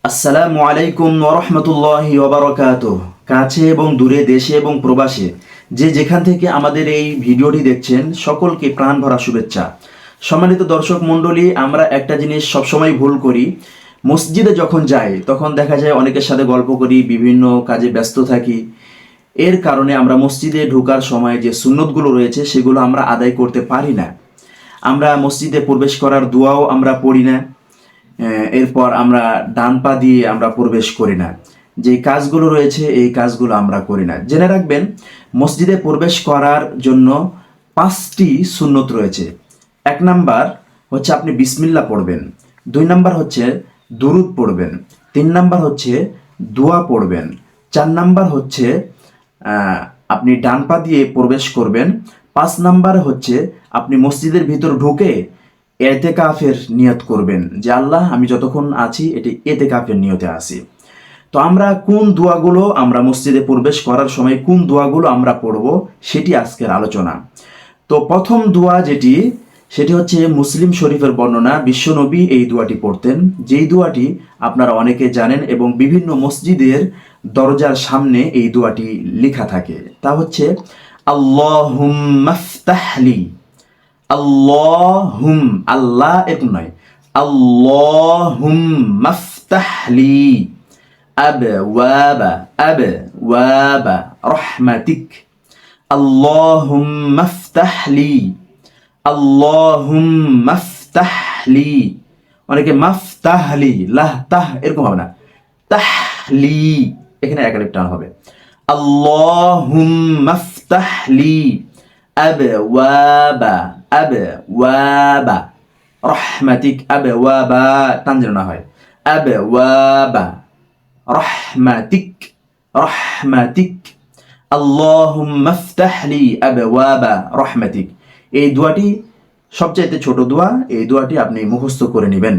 আসসালামু আলাইকুম ওয়া রাহমাতুল্লাহি ওয়া বারাকাতুহু। কাছে এবং দূরে, দেশে এবং প্রবাসে যে যেখান থেকে আমাদের এই ভিডিওটি দেখছেন সকলকে প্রাণ ভরা শুভেচ্ছা। সম্মানিত দর্শক মণ্ডলী, আমরা একটা জিনিস সবসময় ভুল করি। মসজিদে যখন যাই তখন দেখা যায় অনেকের সাথে গল্প করি, বিভিন্ন কাজে ব্যস্ত থাকি। এর কারণে আমরা মসজিদে ঢোকার সময় যে সুন্নতগুলো রয়েছে সেগুলো আমরা আদায় করতে পারি না। আমরা মসজিদে প্রবেশ করার দোয়াও আমরা পড়ি না। এরপর আমরা ডান পা দিয়ে আমরা প্রবেশ করি না। যে কাজগুলো রয়েছে এই কাজগুলো আমরা করি না। জেনে রাখবেন, মসজিদে প্রবেশ করার জন্য 5টি সুন্নত রয়েছে। 1 নাম্বার হচ্ছে আপনি বিসমিল্লাহ পড়বেন, 2 নাম্বার হচ্ছে দুরুদ পড়বেন, 3 নাম্বার হচ্ছে দোয়া পড়বেন, 4 নাম্বার হচ্ছে আপনি ডান পা দিয়ে প্রবেশ করবেন, 5 নাম্বার হচ্ছে আপনি মসজিদের ভিতর ঢুকে এতেকাফের নিয়ত করবেন যে আল্লাহ আমি যতক্ষণ আছি এটি এতেকাফের নিয়তে আছি। তো আমরা কোন দোয়াগুলো আমরা মসজিদে প্রবেশ করার সময় কোন দোয়াগুলো আমরা পড়ব সেটি আজকের আলোচনা। তো প্রথম দোয়া সেটি হচ্ছে মুসলিম শরীফের বর্ণনা। বিশ্বনবী এই দোয়াটি পড়তেন, যেই দোয়াটি আপনারা অনেকে জানেন এবং বিভিন্ন মসজিদের দরজার সামনে এই দোয়াটি লেখা থাকে। তা হচ্ছে আল্লাহুম্মা ফতাহলি, আল্লাহুম আল্লাহ এরকম নয়, আল্লাহুম্মা ফতাহলি আবওয়াবা রাহমাতিক, আল্লাহুম্মা ফতাহলি, আল্লাহুম্মা ফতাহলি। অনেকে মাফতাহলি, লাহ তাহ এরকম হবে না, তাহলি এখানে একালিফ টান হবে। আল্লাহুম্মা ফতাহলি আবওয়াবা রাহমাতিক, আবওয়াবা টান যেন না হয়, আবওয়াবা রাহমাতিক আল্লাহুম্মা ফতাহলি আবওয়াবা রাহমাতিক। এই দোয়াটি সবচাইতে ছোট দোয়া। এই দোয়াটি আপনি মুখস্থ করে নেবেন,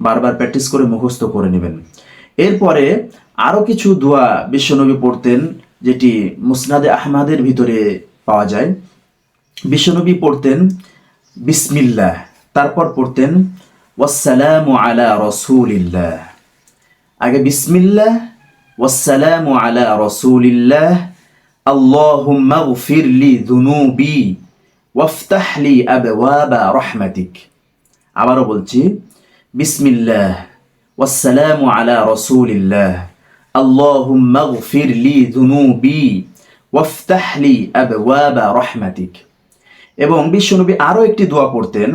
বারবার প্র্যাকটিস করে মুখস্থ করে নেবেন। এরপরে আরও কিছু দোয়া বিশ্বনবী পড়তেন, যেটি মুসনাদে আহমদের ভিতরে পাওয়া যায়। বিশ্বনবী পড়তেন বিসমিল্লাহ, তারপর পড়তেন ওয়াসসালামু আলা রাসূলিল্লাহ। আগে বিসমিল্লাহ, ওয়াসসালামু আলা রাসূলিল্লাহ, আল্লাহুম্মা গফিরলি যুনুবি ওয়াফতাহলি আবওয়াবা রাহমাতিক। আবারও বলছি, বিসমিল্লাহ, ওয়াসসালামু আলা রাসূলিল্লাহ, আল্লাহুম্মা গফিরলি যুনুবি ওয়াফতাহলি আবওয়াবা রাহমাতিক। এবং বিশ্বনবী আরও একটি দোয়া পড়তেন,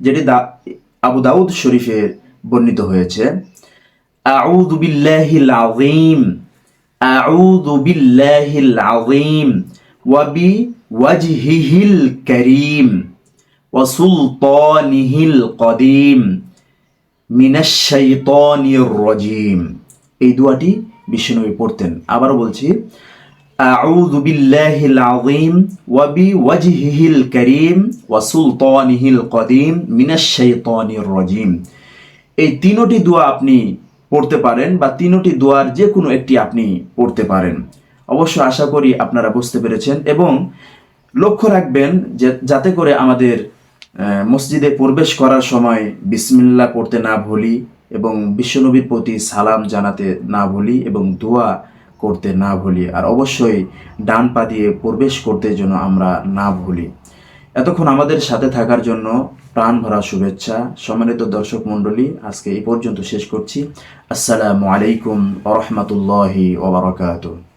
যেটি আবু দাউদ শরীফে বর্ণিত হয়েছে। আউযু বিল্লাহিল আযীম, আউযু বিল্লাহিল আযীম ওয়া বিওয়াজহিহিল কারীম ওয়া সুলতানিহিল কদীম মিনাশ শাইতানির রাজীম। এই দোয়াটি বিশ্বনবী পড়তেন। আবারও বলছি, আউযু বিল্লাহিল আযীম ওয়া বিওয়াজহিহিল কারীম ওয়া সুলতানিহিল কদীম মিনাশ শাইতানির রাজীম। এই তিনটি দোয়া আপনি পড়তে পারেন, বা তিনটি দোয়ার যে কোনো একটি আপনি পড়তে পারেন। অবশ্য আশা করি আপনারা বুঝতে পেরেছেন, এবং লক্ষ্য রাখবেন যে যাতে করে আমাদের মসজিদে প্রবেশ করার সময় বিসমিল্লাহ পড়তে না ভুলি, এবং বিশ্বনবীর প্রতি সালাম জানাতে না ভুলি, এবং দোয়া করতে না ভুলি, আর অবশ্যই ডান পা দিয়ে প্রবেশ করতে যেন আমরা না ভুলি। এতক্ষণ আমাদের সাথে থাকার জন্য প্রাণ ভরা শুভেচ্ছা। সম্মানিত দর্শক মণ্ডলী, আজকে এই পর্যন্ত শেষ করছি। আসসালামু আলাইকুম ওয়া রাহমাতুল্লাহি ওয়া বারাকাতুহু।